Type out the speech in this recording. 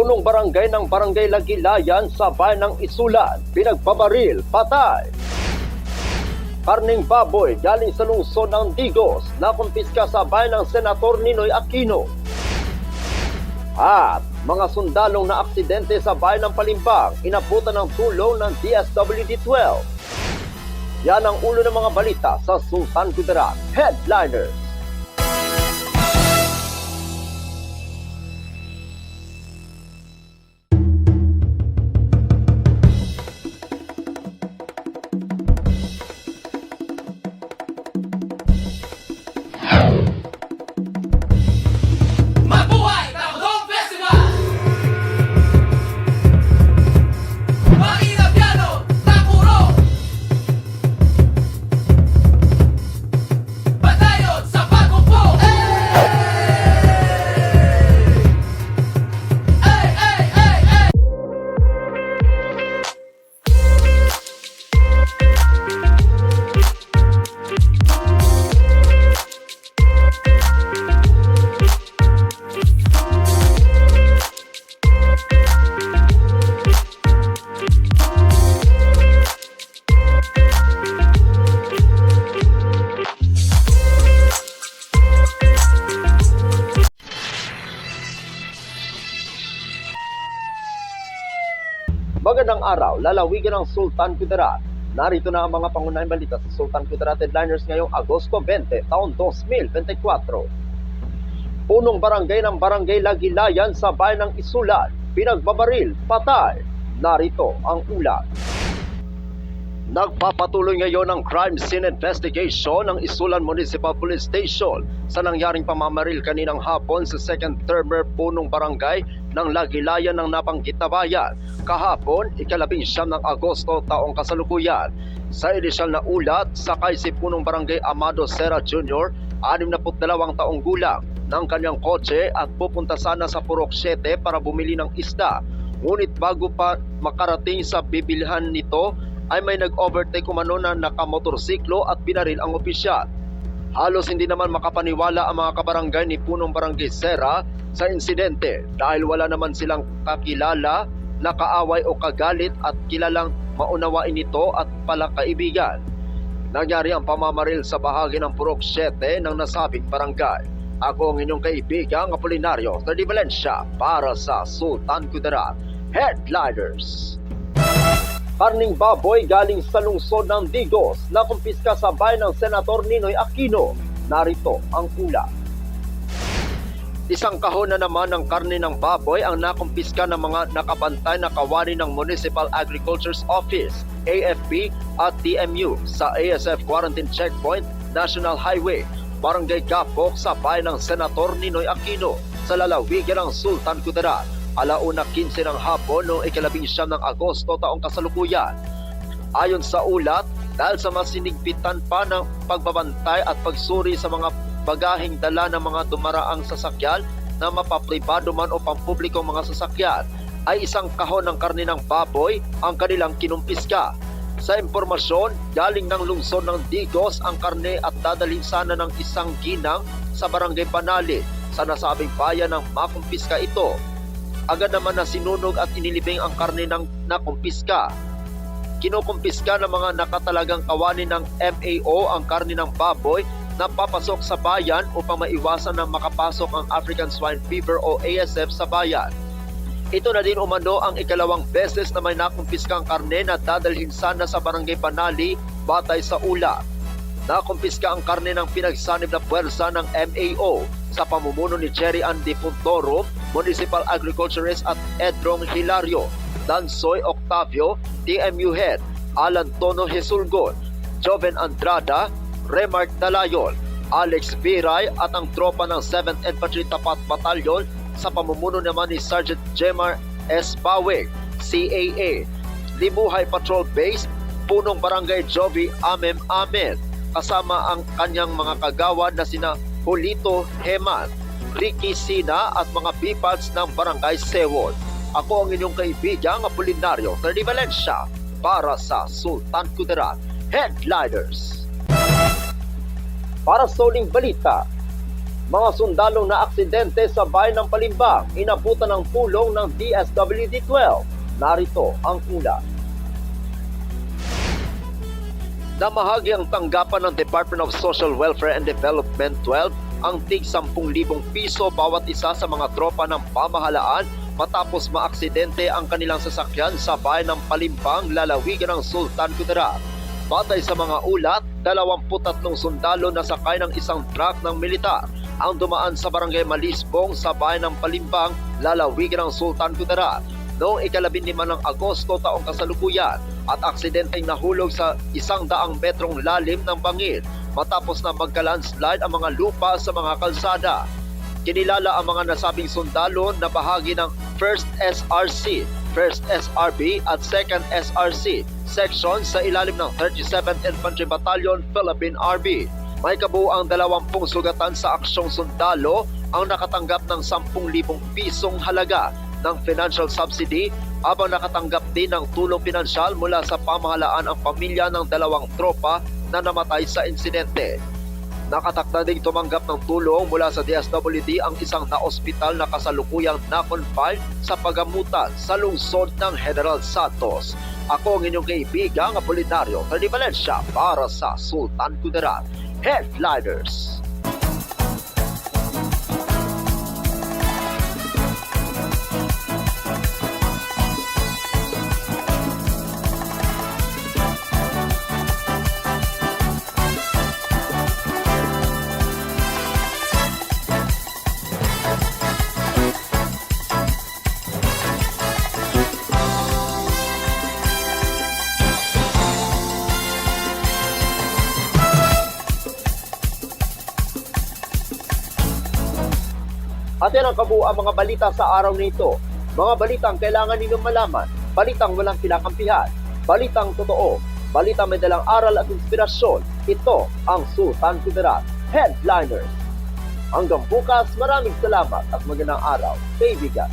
Punong barangay ng Barangay Lagilayan sa bayan ng Isulan, pinagbabaril, patay. Karning baboy galing sa lungsod ng Digos na kumpiska sa bayan ng Senator Ninoy Aquino. At mga sundalong na aksidente sa bayan ng Palimbang, inabutan ng tulong ng DSWD-12. Yan ang ulo ng mga balita sa Sultan Kudarat Headliners. Magandang araw, lalawigan ng Sultan Kudarat. Narito na ang mga pangunahing balita sa Sultan Kudarat Headliners ngayong Agosto 20, taon 2024. Punong barangay ng Barangay Lagilayan sa bayan ng Isulan, pinagbabaril, patay. Narito ang ulat. Nagpapatuloy ngayon ang crime scene investigation ng Isulan Municipal Police Station sa nangyaring pamamaril kaninang hapon sa second termer punong barangay ng Lagilayan ng nabanggit na bayan. Kahapon, ika-19 ng Agosto taong kasalukuyan. Sa inisyal na ulat, sakay si punong barangay Amado Serra Jr., 62 taong gulang, ng kanyang kotse at pupunta sana sa Purok 7 para bumili ng isda. Ngunit bago pa makarating sa bibilhan nito, ay may nag-overtake umano na nakamotorsiklo at binaril ang opisyal. Halos hindi naman makapaniwala ang mga kabarangay ni punong barangay Serra sa insidente dahil wala naman silang kakilala na kaaway o kagalit at kilalang maunawain ito at palakaibigan. Nangyari ang pamamaril sa bahagi ng Purok 7 ng nasabing barangay. Ako ang inyong kaibigang Apolinario Di Valencia para sa Sultan Kudarat Headliners. Karning baboy galing sa lungsod ng Digos na kumpiska sa bayan ng Senator Ninoy Aquino. Narito ang ulat. Isang kahon na naman ng karne ng baboy ang nakumpiska ng mga nakabantay na kawani ng Municipal Agriculture's Office, AFP at TMU sa ASF Quarantine Checkpoint, National Highway, Barangay Gapok sa bayan ng Senator Ninoy Aquino sa lalawigan ng Sultan Kudarat. 1:15 ng hapon noong ika-19 ng Agosto taong kasalukuyan. Ayon sa ulat, dahil sa masinigpitan pa ng pagbabantay at pagsuri sa mga bagaheng dala ng mga dumaraang sasakyan na mapapribado man o pampublikong mga sasakyan, ay isang kahon ng karne ng baboy ang kanilang kinumpiska. Sa impormasyon, galing ng lungsod ng Digos ang karne at dadalhin sana ng isang ginang sa Barangay Banali sa nasabing bayan ng makumpiska ito. Agad naman na sinunog at inilibing ang karne ng nakumpiska. Kinukumpiska ng mga nakatalagang kawani ng MAO ang karne ng baboy na papasok sa bayan upang maiwasan na makapasok ang African Swine Fever o ASF sa bayan. Ito na din umano ang ikalawang beses na may nakumpiska ang karne na dadalhin sana sa Barangay Banali batay sa ulat. Nakumpiska ang karne ng pinagsanib na puwersa ng MAO sa pamumuno ni Jerry Andy Puntoro, Municipal Agriculturist at Edrong Hilario, Dansoy Octavio, TMU Head, Alan Tono Hesulgon, Joven Andrada, Remark Dalayon, Alex Viray at ang tropa ng 7th Infantry Tapat Battalion sa pamumuno naman ni Sergeant Jemar S. Baweg, CAA, Limuhay Patrol Base, punong barangay Jovi Amem Amen, kasama ang kanyang mga kagawad na sina Polito Heman, Ricky Sina at mga bipads ng Barangay Sewol. Ako ang inyong kaibigang Apolinario Di Valencia para sa Sultan Kudarat Headliners. Para sa uling balita, Mga sundalong na aksidente sa bayan ng Palimbang, inabutan ng tulong ng DSWD-12. Narito ang ulat. Namahagi ang tanggapan ng Department of Social Welfare and Development 12 ang tig 10,000 piso bawat isa sa mga tropa ng pamahalaan matapos maaksidente ang kanilang sasakyan sa bayan ng Palimbang, lalawigan ng Sultan Kudarat. Batay sa mga ulat, 23 sundalo na sakay ng isang truck ng militar ang dumaan sa barangay Malisbong sa bayan ng Palimbang, lalawigan ng Sultan Kudarat noong 15 ng Agosto taong kasalukuyan at aksidenteng nahulog sa 100 metrong lalim ng bangin matapos na magka-landslide ang mga lupa sa mga kalsada. Kinilala ang mga nasabing sundalo na bahagi ng 1st SRC, 1st SRB at 2nd SRC section sa ilalim ng 37th Infantry Battalion, Philippine Army. May kabuuang 20 sugatan sa aksyong sundalo ang nakatanggap ng 10,000 pisong halaga ng financial subsidy habang nakatanggap din ng tulong pinansyal mula sa pamahalaan ang pamilya ng 2 tropa na namatay sa insidente. Nakatakda ding tumanggap ng tulong mula sa DSWD ang isang na-ospital na kasalukuyang na-confine sa pagamutan sa lungsod ng General Santos. Ako ang inyong kaibigang Apolinario Ferdinand Valencia para sa Sultan Kudarat Headliners. At yan ang kabuuan mga balita sa araw na ito. Mga balitang kailangan ninyong malaman, balitang walang kinakampihan, balitang totoo, balitang may dalang aral at inspirasyon. Ito ang Sultan Kudarat Headliners. Hanggang bukas, maraming salamat at magandang araw, kaibigan.